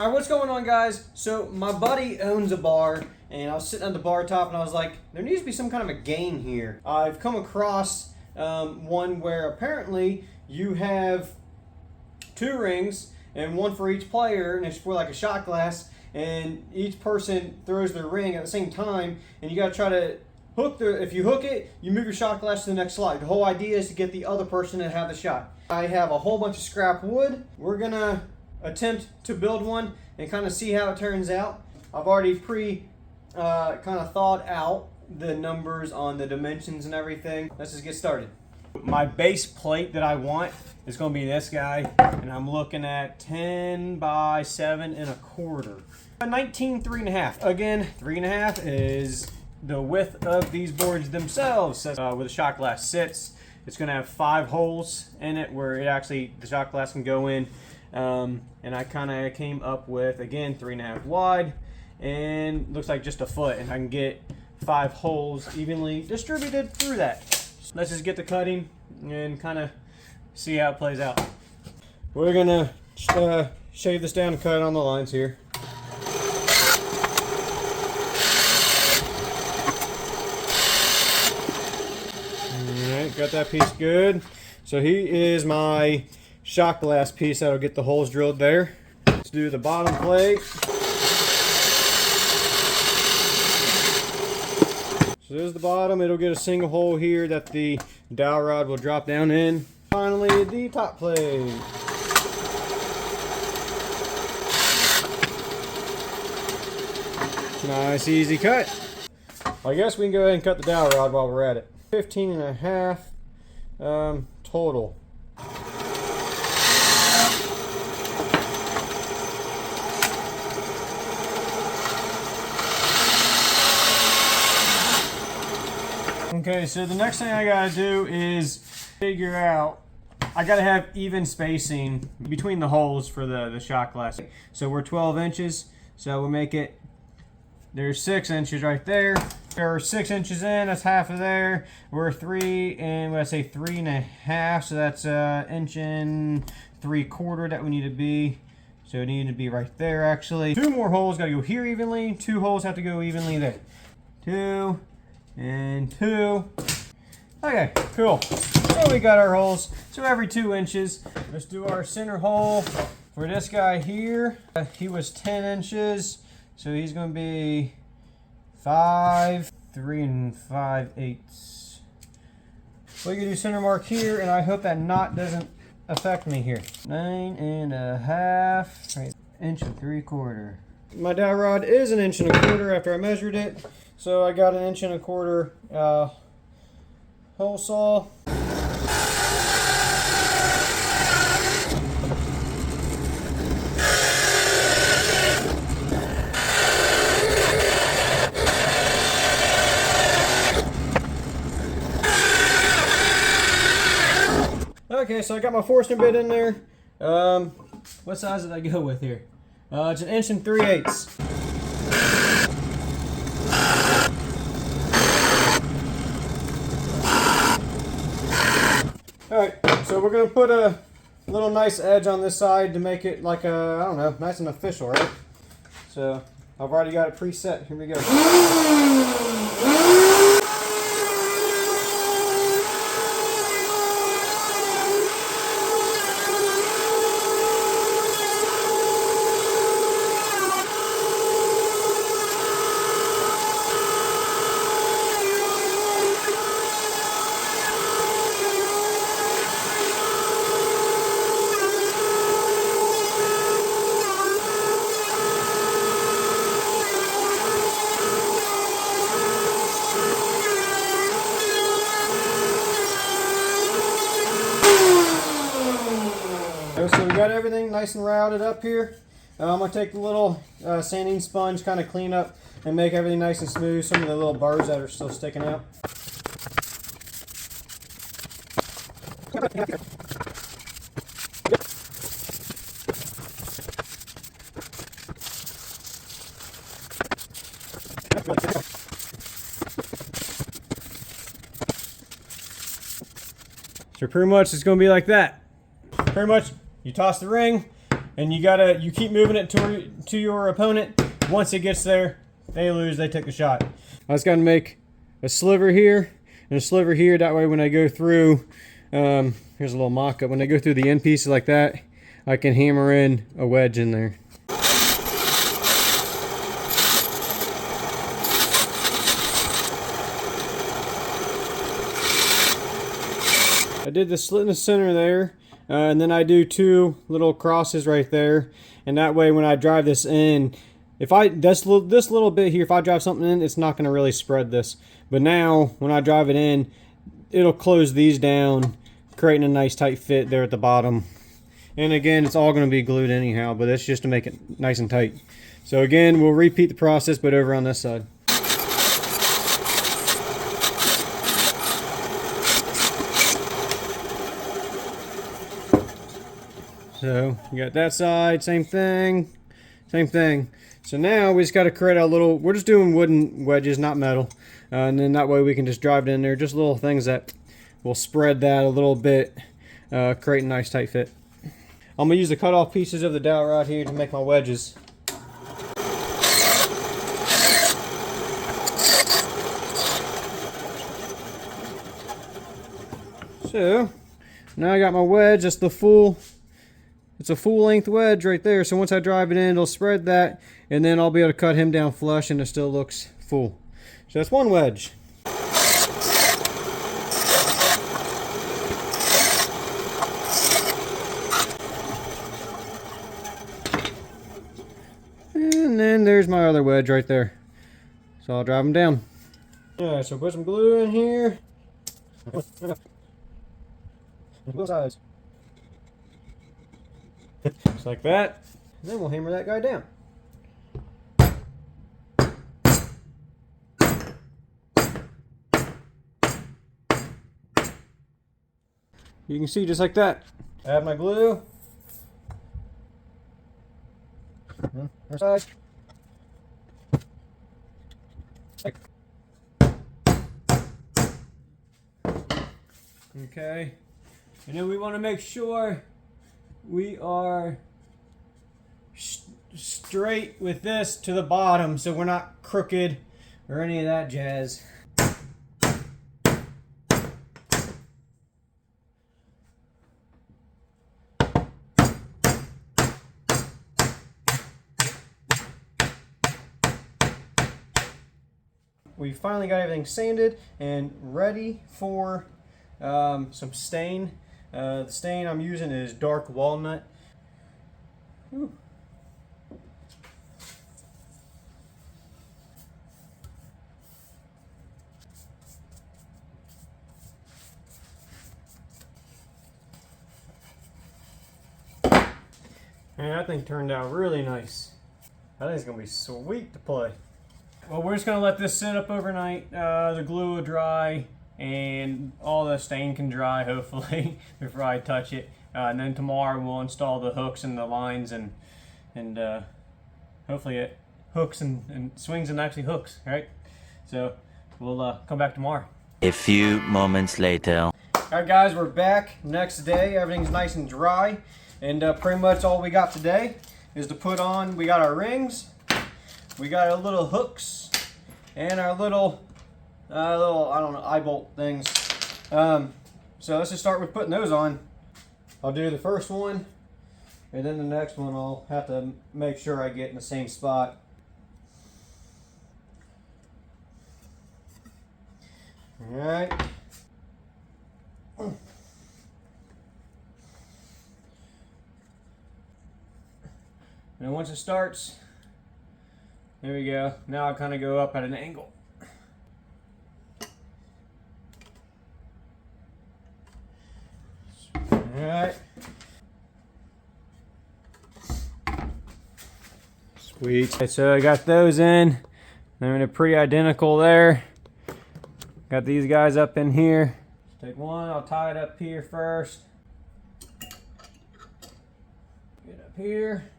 All right, what's going on, guys? So my buddy owns a bar, and I was sitting at the bar top, and I was like, there needs to be some kind of a game here. I've come across one where apparently you have 2 rings, and one for each player, and it's for like a shot glass, and each person throws their ring at the same time, and you got to try to if you hook it, you move your shot glass to the next slide. The whole idea is to get the other person to have the shot. I have a whole bunch of scrap wood. We're gonna attempt to build one and kind of see how it turns out. I've already kind of thought out the numbers on the dimensions and everything. Let's just get started. My base plate that I want is going to be this guy, and I'm looking at 10 by 7 1/4. 19 3.5. Again, 3.5 is the width of these boards themselves. Where the shot glass sits, it's going to have 5 holes in it where the shot glass can go in. And I kind of came up with, again, 3.5 wide, and looks like just a foot, and I can get 5 holes evenly distributed through that. So let's just get the cutting and kind of see how it plays out. We're gonna shave this down and cut it on the lines here. Alright, got that piece good. So he is my shot glass piece that'll get the holes drilled there. Let's do the bottom plate. So there's the bottom. It'll get a single hole here that the dowel rod will drop down in. Finally, the top plate. Nice, easy cut. I guess we can go ahead and cut the dowel rod while we're at it. 15.5 total. Okay, so the next thing I gotta do is figure out, I gotta have even spacing between the holes for the shot glass. So we're 12 inches, so we'll make it, there's 6 inches right there. There are 6 inches in, that's half of there. We're 3 and what I say 3.5, so that's 1 3/4 that we need to be. So it needed to be right there actually. 2 more holes gotta go here evenly, 2 holes have to go evenly there. 2 and 2. Okay, cool. So we got our holes. So every 2 inches. Let's do our center hole for this guy here. He was 10 inches, so he's going to be 5, 3 5/8. We can do center mark here, and I hope that knot doesn't affect me here. 9.5, right, 1 3/4. My dowel rod is 1 1/4 after I measured it. So I got 1 1/4 hole saw. Okay, so I got my Forstner bit in there. What size did I go with here? It's 1 3/8. Alright, so we're going to put a little nice edge on this side to make it like a, I don't know, nice and official, right? So, I've already got it preset. Here we go. So we got everything nice and routed up here. I'm going to take the little sanding sponge, kind of clean up and make everything nice and smooth. Some of the little burrs that are still sticking out. So pretty much it's going to be like that. Pretty much you toss the ring, and you keep moving it to your opponent. Once it gets there, they lose, they take the shot. I just got to make a sliver here and a sliver here. That way when I go through, here's a little mock-up. When I go through the end pieces like that, I can hammer in a wedge in there. I did the slit in the center there, and then I do 2 little crosses right there, and that way when I drive this in, if I this little bit here, if I drive something in, it's not going to really spread this. But now when I drive it in, it'll close these down, creating a nice tight fit there at the bottom. And again, it's all going to be glued anyhow, but that's just to make it nice and tight. So again, we'll repeat the process, but over on this side. So you got that side, same thing, same thing. So now we just got to create a little, we're just doing wooden wedges, not metal. And then that way we can just drive it in there, just little things that will spread that a little bit, create a nice tight fit. I'm going to use the cut off pieces of the dowel rod here to make my wedges. So now I got my wedge, that's the full. It's a full length wedge right there, so once I drive it in, it'll spread that, and then I'll be able to cut him down flush and it still looks full. So that's one wedge. And then there's my other wedge right there. So I'll drive them down. Alright, so put some glue in here. Both sides. Just like that. And then we'll hammer that guy down. You can see just like that. Add my glue. Side. Okay. And then we want to make sure we are straight with this to the bottom, so we're not crooked or any of that jazz. We finally got everything sanded and ready for some stain. The stain I'm using is dark walnut. Ooh. Man, that thing turned out really nice. I think it's gonna be sweet to play. Well, we're just gonna let this sit up overnight. The glue will dry and all the stain can dry, hopefully, before I touch it. And then tomorrow we'll install the hooks and the lines, and hopefully it hooks and swings and actually hooks, right? So we'll come back tomorrow. A few moments later. Alright guys, we're back. Next day, everything's nice and dry. And pretty much all we got today is to put on. We got our rings, we got our little hooks, and our little I don't know, eye bolt things. So let's just start with putting those on. I'll do the first one, and then the next one I'll have to make sure I get in the same spot. Alright. And then once it starts, there we go. Now I kind of go up at an angle. Alright. Sweet. Okay, so I got those in. They're pretty identical there. Got these guys up in here. Take one, I'll tie it up here first. Get up here.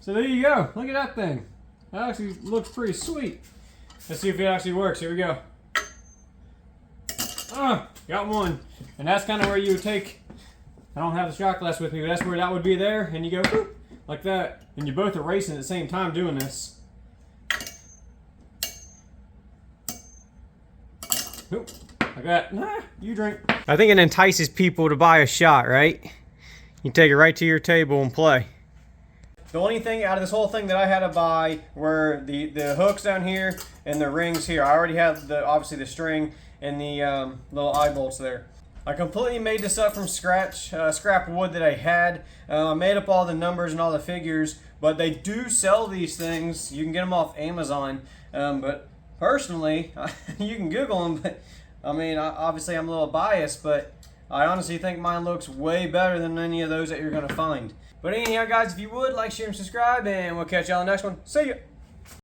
So there you go. Look at that thing. That actually looks pretty sweet. Let's see if it actually works. Here we go. Got one. And that's kind of where you would take I don't have the shot glass with me, but that's where that would be there, and you go whoop, like that, and you both are racing at the same time doing this. Whoop, like that. Nah, you drink. I think it entices people to buy a shot, right? You take it right to your table and play. The only thing out of this whole thing that I had to buy were the hooks down here and the rings here. I already have obviously the string and the little eye bolts there. I completely made this up from scratch, scrap wood that I had. I made up all the numbers and all the figures, but they do sell these things. You can get them off Amazon, but personally, you can Google them, but I mean, obviously I'm a little biased, but I honestly think mine looks way better than any of those that you're going to find. But anyhow, guys, if you would, like, share, and subscribe, and we'll catch y'all on the next one. See ya!